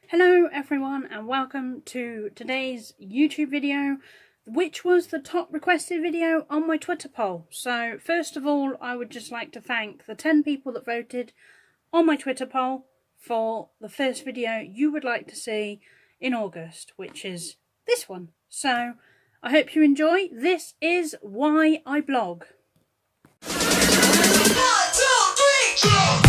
Hello everyone and welcome to today's YouTube video, which was the top requested video on my Twitter poll. So first of all, I would just like to thank the 10 people that voted on my Twitter poll for the first video you would like to see in August, which is this one. So I hope you enjoy. This is why I blog. 1, 2, 3, jump!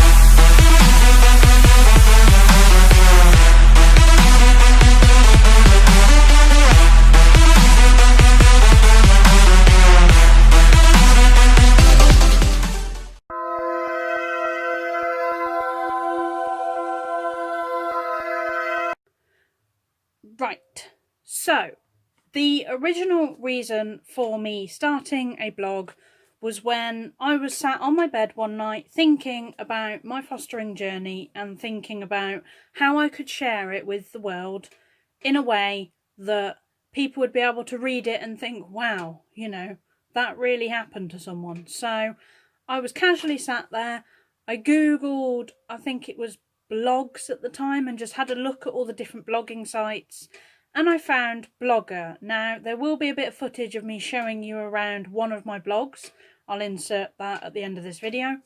Right, so the original reason for me starting a blog was when I was sat on my bed one night thinking about my fostering journey and thinking about how I could share it with the world in a way that people would be able to read it and think, wow, you know, that really happened to someone. So I was casually sat there. I googled, I think it was blogs at the time, and just had a look at all the different blogging sites, and I found Blogger. Now there will be a bit of footage of me showing you around one of my blogs. I'll insert that at the end of this video,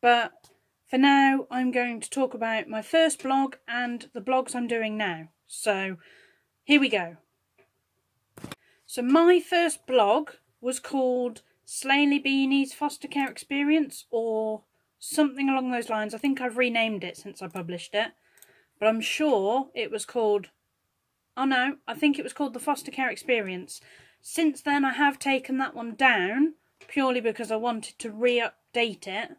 but for now I'm going to talk about my first blog and the blogs I'm doing now. So here we go. So my first blog was called ItzHayleyBeanie's Foster Care Experience, or something along those lines. I think I've renamed it since I published it, but I'm sure it was called, oh no, I think it was called the Foster Care Experience. Since then I have taken that one down purely because I wanted to re-update it.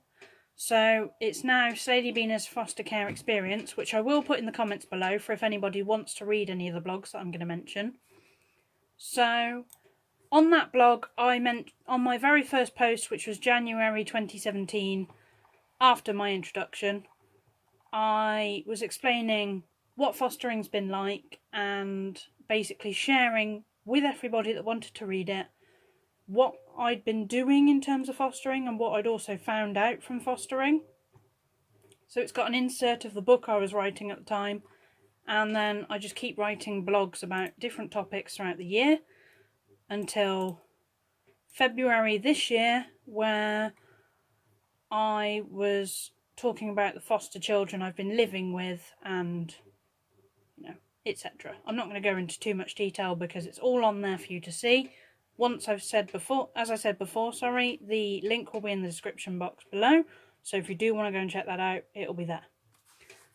So it's now ItzHayleyBeanie's Foster Care Experience, which I will put in the comments below for if anybody wants to read any of the blogs that I'm going to mention. So on that blog, I meant on my very first post, which was January 2017, after my introduction, I was explaining what fostering's been like and basically sharing with everybody that wanted to read it what I'd been doing in terms of fostering and what I'd also found out from fostering. So it's got an insert of the book I was writing at the time, and then I just keep writing blogs about different topics throughout the year until February this year, where I was talking about the foster children I've been living with and, you know, etc. I'm not going to go into too much detail because it's all on there for you to see. Once I've said before, as I said before, sorry, the link will be in the description box below. So if you do want to go and check that out, it'll be there.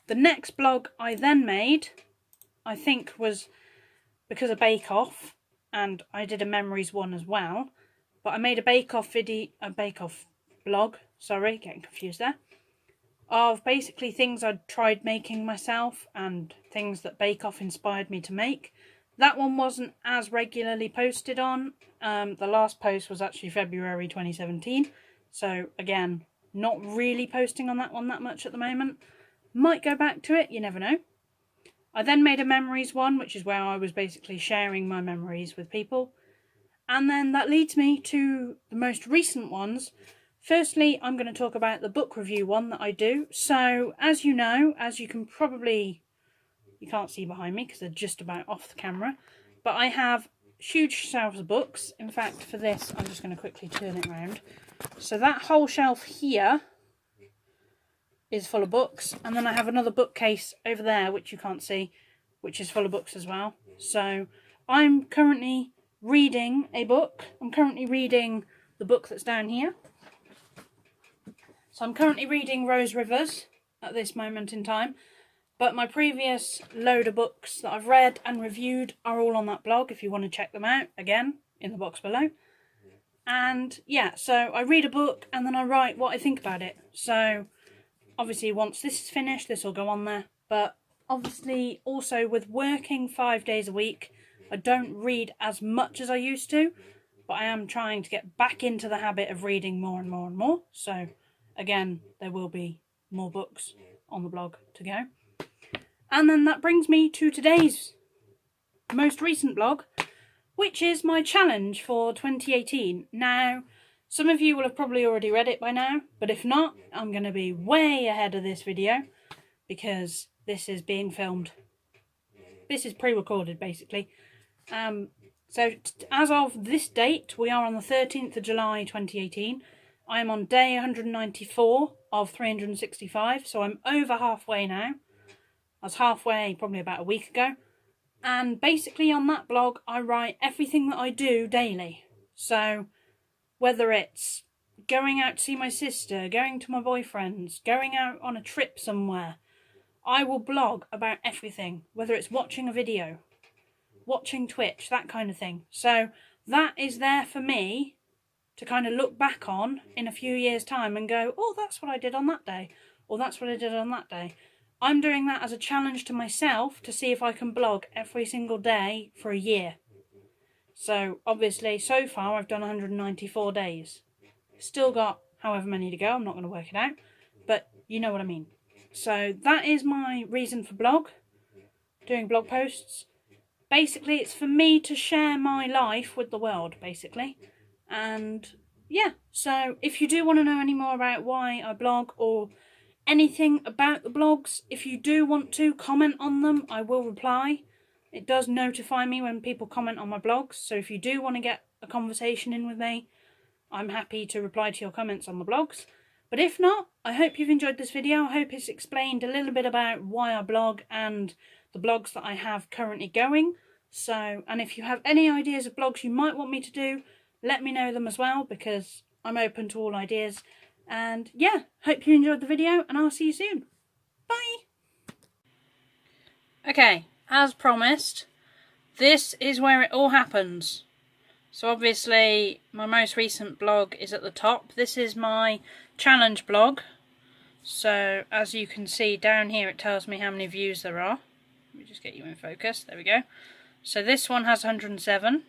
The next blog I then made, I think, was because of Bake Off, and I did a memories one as well. But I made a Bake Off blog, sorry, getting confused there, of basically things I'd tried making myself and things that Bake Off inspired me to make. That one wasn't as regularly posted on. The last post was actually February 2017. So again, not really posting on that one that much at the moment. Might go back to it, you never know. I then made a memories one, which is where I was basically sharing my memories with people. And then that leads me to the most recent ones. Firstly, I'm going to talk about the book review one that I do. So, as you know, as you can probably, you can't see behind me because they're just about off the camera, but I have huge shelves of books. In fact, for this, I'm just going to quickly turn it around. So that whole shelf here is full of books, and then I have another bookcase over there, which you can't see, which is full of books as well. So I'm currently reading a book. I'm currently reading the book that's down here. So I'm currently reading Rose Rivers at this moment in time, but my previous load of books that I've read and reviewed are all on that blog if you want to check them out, again, in the box below. And yeah, so I read a book and then I write what I think about it. So obviously once this is finished, this will go on there, but obviously also with working 5 days a week, I don't read as much as I used to, but I am trying to get back into the habit of reading more and more and more. So again, there will be more books on the blog to go. And then that brings me to today's most recent blog, which is my challenge for 2018. Now, some of you will have probably already read it by now, but if not, I'm going to be way ahead of this video because this is being filmed this is pre-recorded basically. So as of this date, we are on the 13th of July 2018. I am on day 194 of 365, so I'm over halfway now. I was halfway probably about a week ago. And basically on that blog, I write everything that I do daily. So whether it's going out to see my sister, going to my boyfriend's, going out on a trip somewhere, I will blog about everything. Whether it's watching a video, watching Twitch, that kind of thing. So that is there for me to kind of look back on in a few years' time and go, oh, that's what I did on that day, or that's what I did on that day. I'm doing that as a challenge to myself to see if I can blog every single day for a year. So obviously so far I've done 194 days. Still got however many to go, I'm not going to work it out, but you know what I mean. So that is my reason for doing blog posts. Basically it's for me to share my life with the world, basically. And yeah, so if you do want to know any more about why I blog or anything about the blogs, if you do want to comment on them, I will reply. It does notify me when people comment on my blogs, so if you do want to get a conversation in with me, I'm happy to reply to your comments on the blogs. But if not, I hope you've enjoyed this video. I hope it's explained a little bit about why I blog and the blogs that I have currently going. So, and if you have any ideas of blogs you might want me to do, let me know them as well, because I'm open to all ideas. And yeah, hope you enjoyed the video, and I'll see you soon. Bye! Okay, as promised, this is where it all happens. So obviously, my most recent blog is at the top. This is my challenge blog. So, as you can see down here, it tells me how many views there are. Let me just get you in focus. There we go. So this one has 107.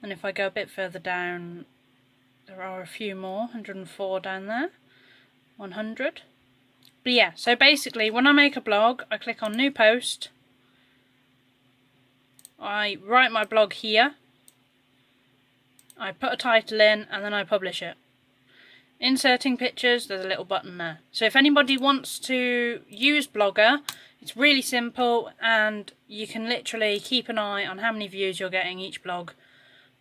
And if I go a bit further down, there are a few more. 104 down there. 100. But yeah, so basically, when I make a blog, I click on New Post. I write my blog here. I put a title in, and then I publish it. Inserting pictures, there's a little button there. So if anybody wants to use Blogger, it's really simple, and you can literally keep an eye on how many views you're getting each blog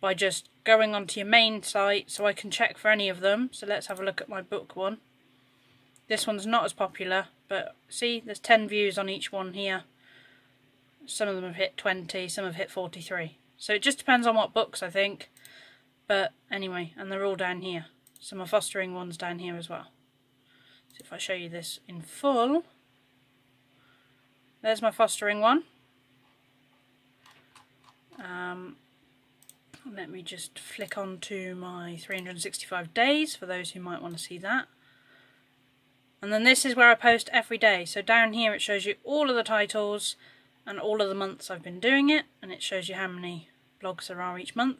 by just going onto your main site, so I can check for any of them. So let's have a look at my book one. This one's not as popular, but see, there's 10 views on each one here. Some of them have hit 20, some have hit 43. So it just depends on what books, I think. But anyway, and they're all down here. Some are fostering ones down here as well. So if I show you this in full, there's my fostering one. Let me just flick on to my 365 days for those who might want to see that. And then this is where I post every day. So down here it shows you all of the titles and all of the months I've been doing it, and it shows you how many blogs there are each month.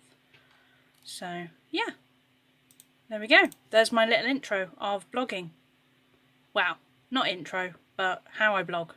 So yeah, there we go. There's my little intro of blogging. Well, not intro, but how I blog.